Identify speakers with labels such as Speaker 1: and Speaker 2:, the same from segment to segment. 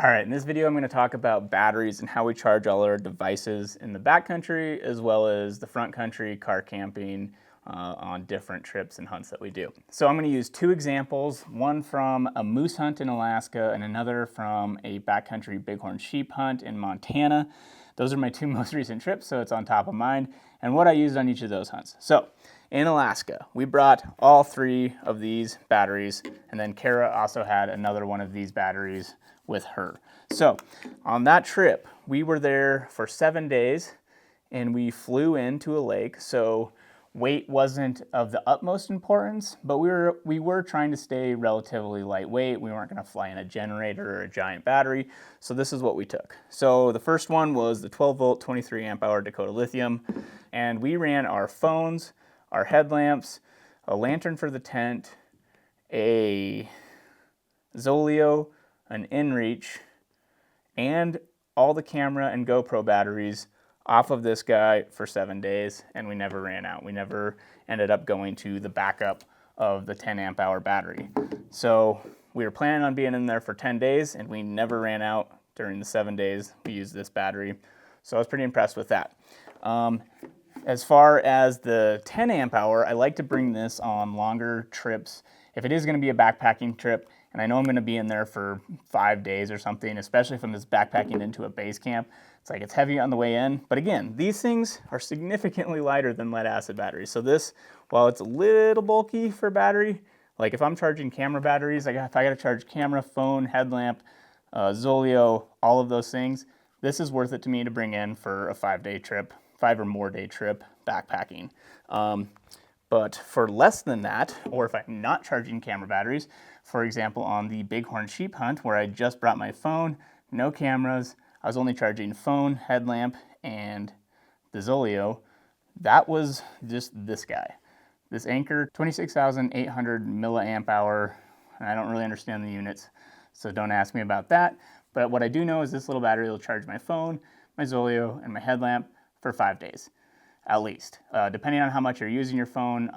Speaker 1: All right, in this video I'm going to talk about batteries and how we charge all our devices in the backcountry as well as the front country, car camping, on different trips and hunts that we do. So I'm going to use two examples, one from a moose hunt in Alaska and another from a backcountry bighorn sheep hunt in Montana. Those are my two most recent trips, so it's on top of mind, and what I used on each of those hunts. So in Alaska, we brought all three of these batteries, and then Kara also had another one of these batteries with her. So on that trip, we were there for 7 days, and we flew into a lake, so weight wasn't of the utmost importance, but we were trying to stay relatively lightweight. We weren't going to fly in a generator or a giant battery, so this is what we took. So the first one was the 12 volt, 23 amp hour Dakota Lithium, and we ran our phones, our headlamps, a lantern for the tent, a Zoleo, an InReach, and all the camera and GoPro batteries off of this guy for 7 days, and we never ran out. We never ended up going to the backup of the 10 amp hour battery. So we were planning on being in there for 10 days, and we never ran out during the 7 days we used this battery. So I was pretty impressed with that. As far as the 10 amp hour, I like to bring this on longer trips. If it is going to be a backpacking trip, and I know I'm going to be in there for 5 days or something, especially if I'm just backpacking into a base camp, it's heavy on the way in. But again, these things are significantly lighter than lead acid batteries. So this, while it's a little bulky for battery, like if I'm charging camera batteries, like if I got to charge camera, phone, headlamp, Zoleo, all of those things, this is worth it to me to bring in for a 5-day trip, 5 or more day trip backpacking. But for less than that, or if I'm not charging camera batteries, for example, on the bighorn sheep hunt where I just brought my phone, no cameras, I was only charging phone, headlamp, and the Zoleo, that was just this guy. This Anker 26,800 milliamp hour, and I don't really understand the units, so don't ask me about that. But what I do know is this little battery will charge my phone, my Zoleo, and my headlamp for 5 days. At least, depending on how much you're using your phone.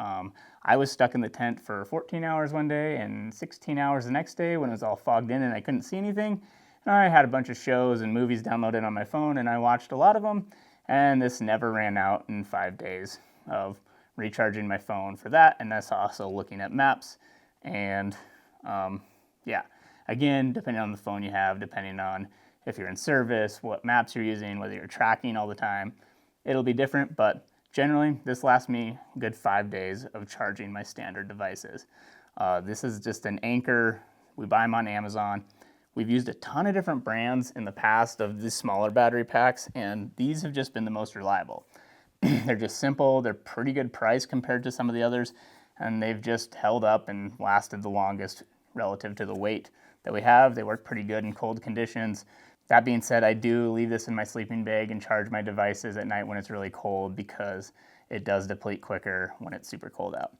Speaker 1: I was stuck in the tent for 14 hours one day and 16 hours the next day when it was all fogged in and I couldn't see anything. And I had a bunch of shows and movies downloaded on my phone and I watched a lot of them, and this never ran out in 5 days of recharging my phone for that, and that's also looking at maps. And yeah, again, depending on the phone you have, depending on if you're in service, what maps you're using, whether you're tracking all the time, it'll be different, but generally, this lasts me a good 5 days of charging my standard devices. This is just an Anker. We buy them on Amazon. We've used a ton of different brands in the past of these smaller battery packs, and these have just been the most reliable. They're just simple. They're pretty good price compared to some of the others, and they've just held up and lasted the longest relative to the weight that we have. They work pretty good in cold conditions. That being said, I do leave this in my sleeping bag and charge my devices at night when it's really cold because it does deplete quicker when it's super cold out.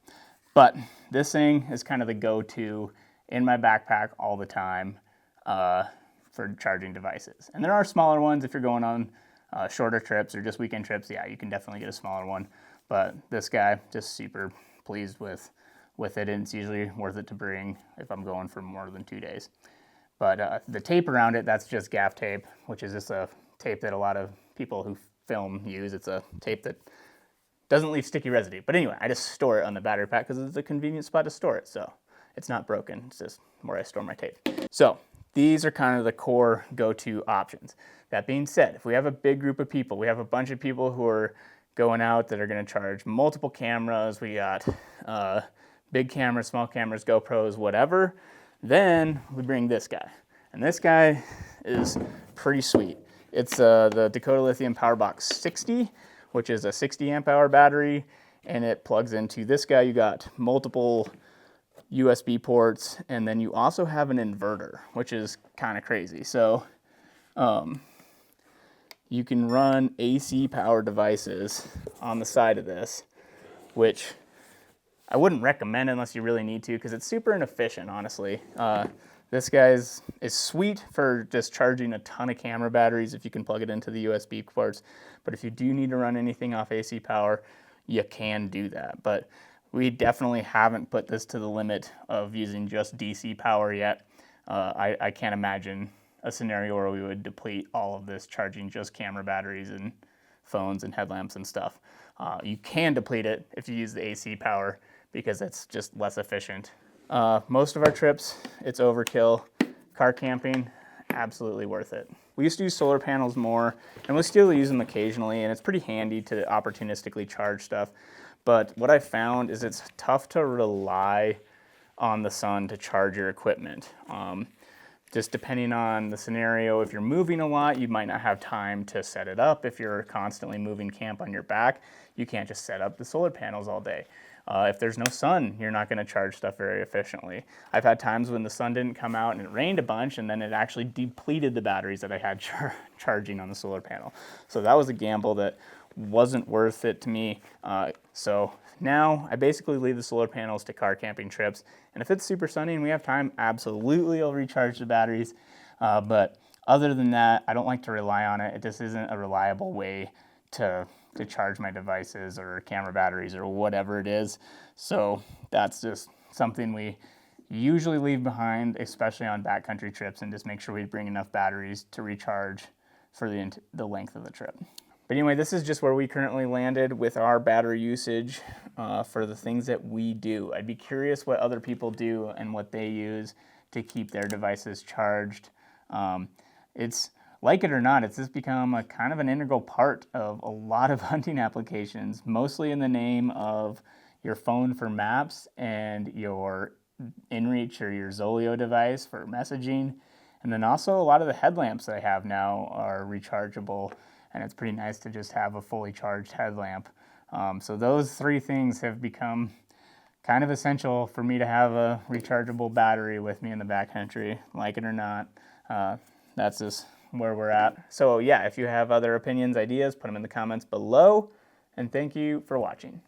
Speaker 1: But this thing is kind of the go-to in my backpack all the time for charging devices. And there are smaller ones if you're going on shorter trips or just weekend trips. Yeah, you can definitely get a smaller one. But this guy, just super pleased with it, and it's usually worth it to bring if I'm going for more than 2 days. But the tape around it, that's just gaff tape, which is just a tape that a lot of people who film use. It's a tape that doesn't leave sticky residue. But anyway, I just store it on the battery pack because it's a convenient spot to store it. So it's not broken. It's just where I store my tape. So these are kind of the core go-to options. That being said, if we have a big group of people, we have a bunch of people who are going out that are going to charge multiple cameras. We got big cameras, small cameras, GoPros, whatever. Then we bring this guy, and this guy is pretty sweet. It's the Dakota Lithium Powerbox 60, which is a 60 amp hour battery, and it plugs into this guy. You got multiple USB ports, and then you also have an inverter, which is kind of crazy. So you can run AC power devices on the side of this, which I wouldn't recommend unless you really need to because it's super inefficient, honestly. This guy is sweet for just charging a ton of camera batteries if you can plug it into the USB ports. But if you do need to run anything off AC power, you can do that. But we definitely haven't put this to the limit of using just DC power yet. I can't imagine a scenario where we would deplete all of this charging just camera batteries and phones and headlamps and stuff. You can deplete it if you use the AC power because it's just less efficient. Most of our trips, it's overkill. Car camping, absolutely worth it. We used to use solar panels more, and we still use them occasionally, and it's pretty handy to opportunistically charge stuff. But what I found is it's tough to rely on the sun to charge your equipment. Just depending on the scenario, if you're moving a lot, you might not have time to set it up. If you're constantly moving camp on your back, you can't just set up the solar panels all day. If there's no sun, you're not going to charge stuff very efficiently. I've had times when the sun didn't come out and it rained a bunch, and then it actually depleted the batteries that I had charging on the solar panel. So that was a gamble that wasn't worth it to me. So now I basically leave the solar panels to car camping trips, and if it's super sunny and we have time, absolutely I'll recharge the batteries. But other than that, I don't like to rely on it. It just isn't a reliable way to charge my devices or camera batteries or whatever it is. So that's just something we usually leave behind, especially on backcountry trips, and just make sure we bring enough batteries to recharge for the length of the trip. But anyway, this is just where we currently landed with our battery usage for the things that we do. I'd be curious what other people do and what they use to keep their devices charged. It's, like it or not, it's just become a kind of an integral part of a lot of hunting applications, mostly in the name of your phone for maps and your inReach or your Zoleo device for messaging. And then also a lot of the headlamps that I have now are rechargeable, and it's pretty nice to just have a fully charged headlamp. So those three things have become kind of essential for me to have a rechargeable battery with me in the backcountry, like it or not. That's just where we're at. So yeah, if you have other opinions, ideas, put them in the comments below, and thank you for watching.